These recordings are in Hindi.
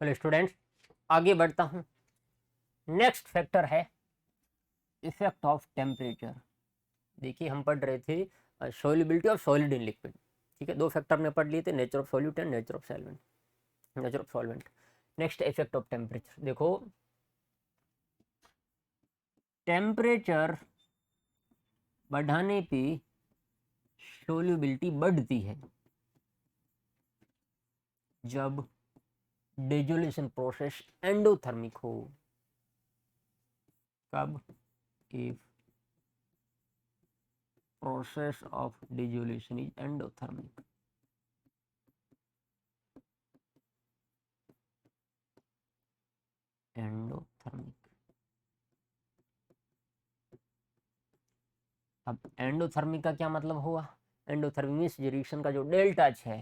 चलो स्टूडेंट्स आगे बढ़ता हूँ। नेक्स्ट फैक्टर है इफेक्ट ऑफ टेम्परेचर। देखिए हम पढ़ रहे थे solubility of solid in liquid. ठीक है, दो फैक्टर हमने पढ़ लिए थे, nature of solute and nature of solvent, nature of solvent. Next effect of temperature. देखो टेम्परेचर बढ़ाने पे सोल्युबिलिटी बढ़ती है जब डिजोल्यूशन प्रोसेस एंडोथर्मिक हो। कब? If process of dissolution is endothermic. Endothermic. अब एंडोथर्मिक का क्या मतलब हुआ? एंडोथर्मिक मीन्स रिएक्शन का जो डेल्टा एच है,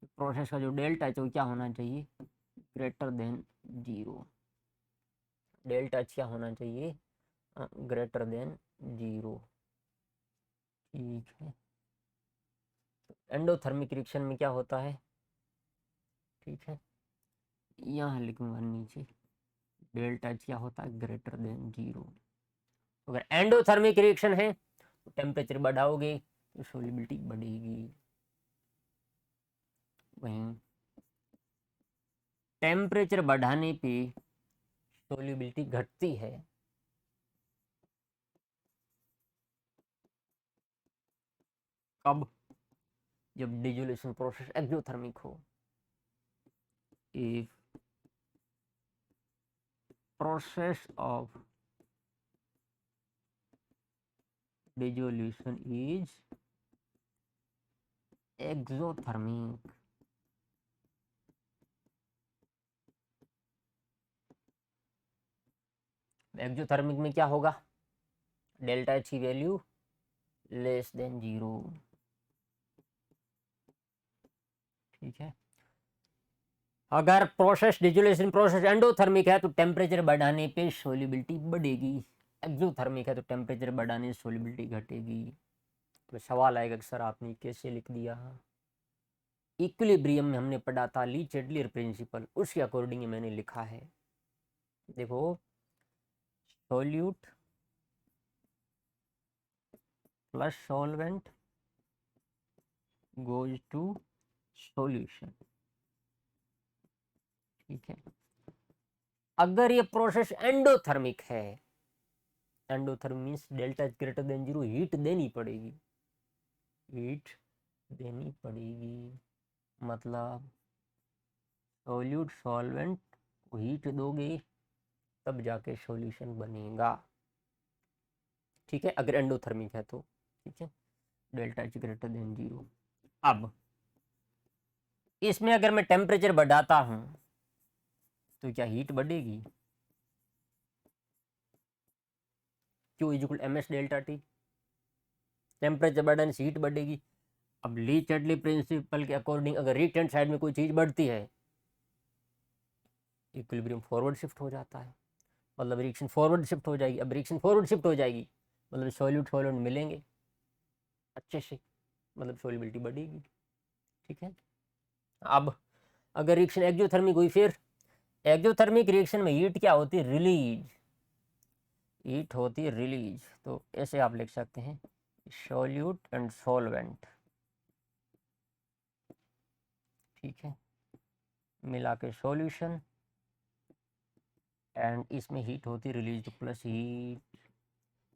प्रोसेस का जो डेल्टा एच है वो क्या होना चाहिए? Greater than 0। डेल्टा एच क्या होना चाहिए? Greater than 0। ठीक है, एंडोथर्मिक रिएक्शन में क्या होता है? ठीक है, यहाँ लिखूंगा नीचे, डेल्टा एच क्या होता है? Greater than 0। अगर एंडोथर्मिक रिएक्शन है तो टेम्परेचर बढ़ाओगे तो सोल्युबिलिटी बढ़ेगी। वहीं टेम्परेचर बढ़ाने पे सोल्युबिलिटी घटती है कब? जब डिजोल्यूशन प्रोसेस एक्सोथर्मिक हो। If process of dissolution is exothermic. Exothermic में क्या होगा? डेल्टा एच की वैल्यू लेस देन 0। ठीक है, अगर प्रोसेस डिजोल्यूशन प्रोसेस एंडोथर्मिक है तो टेम्परेचर बढ़ाने पे सोल्युबिलिटी बढ़ेगी। एक्सोथर्मिक है तो टेम्परेचर बढ़ाने से सोल्युबिलिटी घटेगी। तो सवाल आएगा कि सर आपने कैसे लिख दिया? इक्विलिब्रियम में हमने पढ़ा था ली चैडलर प्रिंसिपल, उसके अकॉर्डिंग मैंने लिखा है। देखो solute plus solvent goes to solution. ठीक है, अगर ये प्रोसेस एंडोथर्मिक है, endothermic means delta is greater than 0, heat देनी पड़ेगी, हीट देनी पड़ेगी। मतलब सोल्यूट सॉल्वेंट को हीट दोगे तब जाके सॉल्यूशन बनेगा। ठीक है, अगर एंडोथर्मिक है तो। ठीक है, डेल्टा एच ग्रेटर देन 0। अब इसमें अगर मैं टेम्परेचर बढ़ाता हूं तो क्या हीट बढ़ेगी? Q is equal M S delta T. Temperature बढ़ाने से हीट बढ़ेगी। अब ली चैडली प्रिंसिपल के अकॉर्डिंग अगर रिएक्टेंट साइड में कोई चीज बढ़ती है, इक्विलिब्रियम फॉरवर्ड शिफ्ट हो जाता है, मतलब रिएक्शन फॉरवर्ड शिफ्ट हो जाएगी। अब रिएक्शन फॉरवर्ड शिफ्ट हो जाएगी मतलब सॉल्यूट सॉल्वेंट मिलेंगे अच्छे से, मतलब सॉल्युबिलिटी बढ़ेगी। ठीक है, अब अगर रिएक्शन एक्सोथर्मिक हुई, फिर एक्सोथर्मिक रिएक्शन में हीट क्या होती है? रिलीज। हीट होती है रिलीज। तो ऐसे आप लिख सकते हैं सॉल्यूट एंड सॉल्वेंट। ठीक है, मिला के सॉल्यूशन एंड इसमें हीट होती रिलीज प्लस हीट।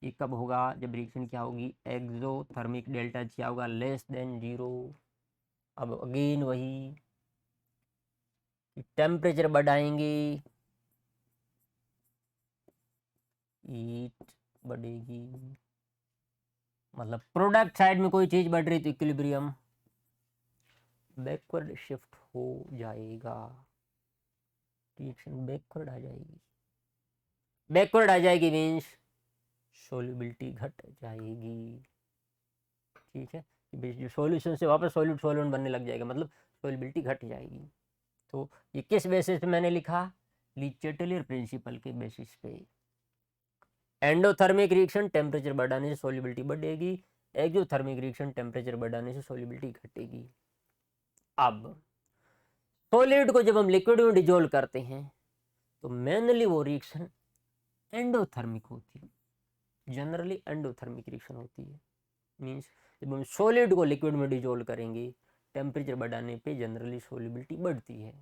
ये कब होगा? जब रिएक्शन क्या होगी? एक्सोथर्मिक डेल्टा क्या होगा? Less than 0। अब अगेन वही टेम्परेचर बढ़ाएंगे, हीट बढ़ेगी, मतलब प्रोडक्ट साइड में कोई चीज बढ़ रही तो इक्विलिब्रियम बैकवर्ड शिफ्ट हो जाएगा। रिएक्शन बैकवर्ड आ जाएगी। बैकवर्ड आ जाएगी मीन्स सोल्युबिलिटी घट जाएगी। ठीक है, जो सॉल्यूशन से वापस सॉल्यूट सॉल्वेंट बनने लग जाएगा, मतलब सोल्युबिलिटी घट जाएगी। तो ये किस बेसिस पे मैंने लिखा? ली चैटलियर प्रिंसिपल के बेसिस पे। एंडोथर्मिक रिएक्शन टेम्परेचर बढ़ाने से सोल्युबिलिटी बढ़ेगी, एक्सोथर्मिक रिएक्शन टेम्परेचर बढ़ाने से सोल्युबिलिटी घटेगी। अब सॉलिड को जब हम लिक्विड में डिजोल्व करते हैं तो मेनली वो रिएक्शन एंडोथर्मिक होती है, जनरली एंडोथर्मिक रिएक्शन होती है। मीन्स जब हम सॉलिड को लिक्विड में डिजोल्व करेंगे टेम्परेचर बढ़ाने पे जनरली सॉल्युबिलिटी बढ़ती है,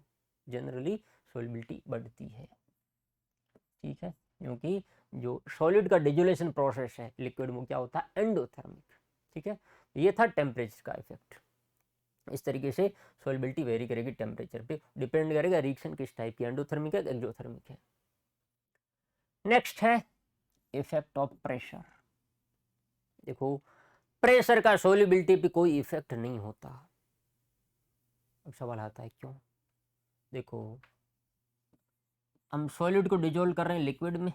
जनरली सॉल्युबिलिटी बढ़ती है। ठीक है, क्योंकि जो सॉलिड का डिजोलेशन प्रोसेस है लिक्विड में क्या होता है, एंडोथर्मिक। ठीक है, ये था टेम्परेचर का इफेक्ट। इस तरीके से सॉल्युबिलिटी वेरी करेगी टेम्परेचर पे, डिपेंड करेगा रिएक्शन किस टाइप की, एंडोथर्मिक है एक्सोथर्मिक है। नेक्स्ट है इफेक्ट ऑफ प्रेशर। देखो प्रेशर का सॉल्युबिलिटी पे कोई इफेक्ट नहीं होता। अब सवाल आता है क्यों? देखो हम सॉलिड को डिजोल्व कर रहे हैं लिक्विड में,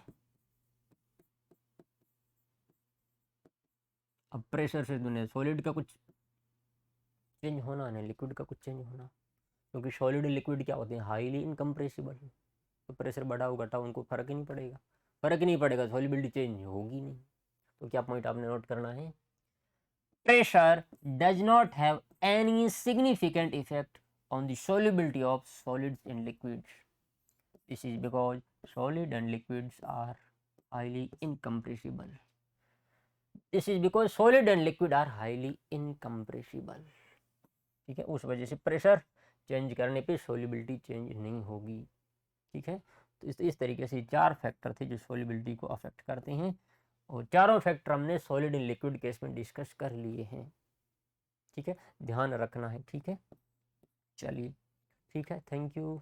अब प्रेशर से दुनिया सॉलिड का कुछ चेंज होना नहीं, लिक्विड का कुछ चेंज होना, क्योंकि सॉलिड लिक्विड क्या होते हैं, हाईली इनकम्प्रेसिबल। तो प्रेशर बढ़ा हो घटा उनको फर्क ही नहीं पड़ेगा, फर्क ही नहीं पड़ेगा, सॉल्युबिलिटी चेंज होगी नहीं। तो क्या पॉइंट आपने नोट करना है, pressure does not have any significant effect on the solubility of solids in liquids. This is because solid and liquids are highly incompressible. This is because solid and liquid are highly incompressible. ठीक है, उस वजह से प्रेशर चेंज करने पे सॉल्युबिलिटी चेंज नहीं होगी। ठीक है, तो इस तरीके से 4 फैक्टर थे जो सॉल्युबिलिटी को अफेक्ट करते हैं, और चारों फैक्टर हमने सॉलिड एंड लिक्विड केस में डिस्कस कर लिए हैं। ठीक है, ध्यान रखना है। ठीक है, चलिए ठीक है, थैंक यू।